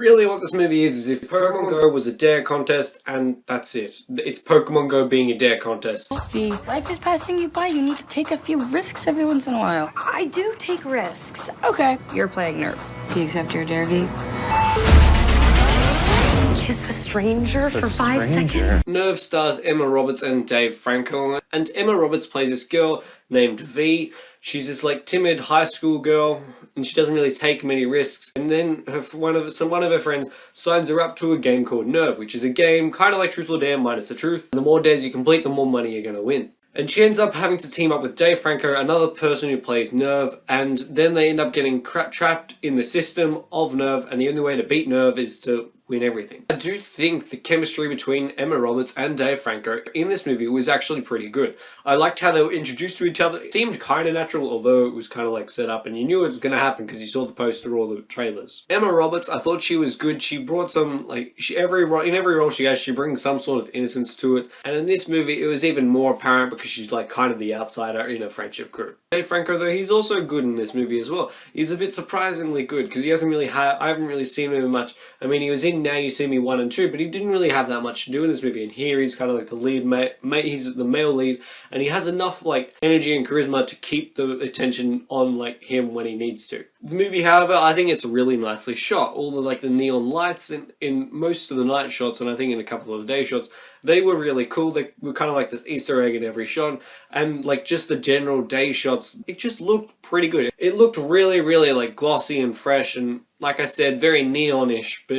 Really what this movie is if Pokemon Go was a dare contest and that's it. It's Pokemon Go being a dare contest. V, life is passing you by. You need to take a few risks every once in a while. I do take risks. Okay, you're playing Nerf. Do you accept your dare, V? Kiss a stranger for 5 seconds? Nerve stars Emma Roberts and Dave Franco, and Emma Roberts plays this girl named V. She's this like timid high school girl, and she doesn't really take many risks. And then one of her friends signs her up to a game called Nerve, which is a game kind of like Truth or Dare minus the truth. And the more dares you complete, the more money you're going to win. And she ends up having to team up with Dave Franco, another person who plays Nerve, and then they end up getting trapped in the system of Nerve, and the only way to beat Nerve is to win everything. I do think the chemistry between Emma Roberts and Dave Franco in this movie was actually pretty good. I liked how they were introduced to each other. It seemed kind of natural, although it was kind of like set up, and you knew it was going to happen because you saw the poster or the trailers. Emma Roberts, I thought she was good. She brought some, like, in every role she has, she brings some sort of innocence to it. And in this movie, it was even more apparent because she's like kind of the outsider in a friendship group. Dave Franco, though, he's also good in this movie as well. He's a bit surprisingly good because he hasn't really I haven't really seen him much. I mean, he was in Now You See Me 1 and 2, but he didn't really have that much to do in this movie. And here he's kind of like the lead he's the male lead, and he has enough like energy and charisma to keep the attention on like him when he needs to. The movie, however, I think it's really nicely shot. All the like the neon lights in most of the night shots, and I think in a couple of the day shots, they were really cool. They were kind of like this Easter egg in every shot, and like just the general day shots, it just looked pretty good. It looked really, really like glossy and fresh, and like I said, very neon-ish, but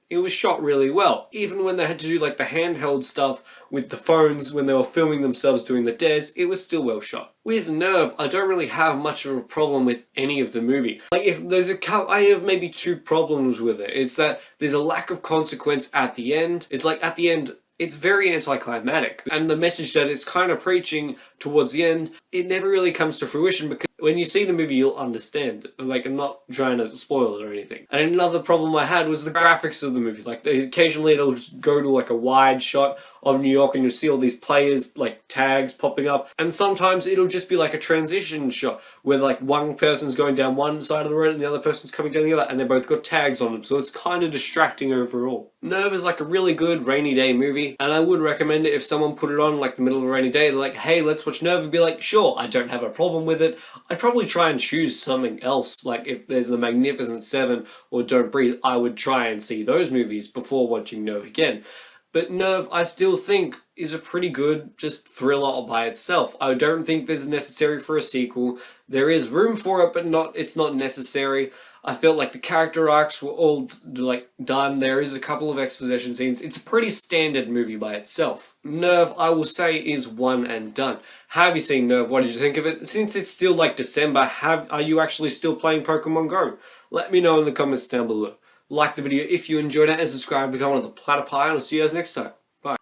it was shot really well. Even when they had to do like the handheld stuff with the phones when they were filming themselves doing the dares, it was still well shot. With Nerve, I don't really have much of a problem with any of the movie. Like if there's I have maybe 2 problems with it. It's that there's a lack of consequence at the end. It's like at the end, it's very anticlimactic. And the message that it's kind of preaching towards the end, it never really comes to fruition because when you see the movie, you'll understand. Like, I'm not trying to spoil it or anything. And another problem I had was the graphics of the movie. Like, occasionally it'll go to like a wide shot of New York and you'll see all these players, like tags popping up. And sometimes it'll just be like a transition shot where like one person's going down one side of the road and the other person's coming down the other, and they both got tags on them. So it's kind of distracting overall. Nerve is like a really good rainy day movie, and I would recommend it if someone put it on like the middle of a rainy day. They're like, hey, let's watch Nerve, and be like, sure, I don't have a problem with it. I'd probably try and choose something else. Like if there's The Magnificent Seven or Don't Breathe, I would try and see those movies before watching Nerve again. But Nerve, I still think, is a pretty good just thriller all by itself. I don't think there's necessary for a sequel. There is room for it, but it's not necessary. I felt like the character arcs were all like done. There is a couple of exposition scenes. It's a pretty standard movie by itself. Nerve, I will say, is one and done. Have you seen Nerve? What did you think of it? Since it's still like December, are you actually still playing Pokemon Go? Let me know in the comments down below. Like the video if you enjoyed it, and subscribe to become one of the Platypus, and I'll see you guys next time. Bye.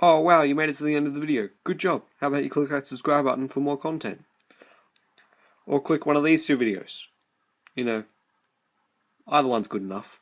Oh wow, you made it to the end of the video. Good job. How about you click that subscribe button for more content? Or click one of these 2 videos. You know, either one's good enough.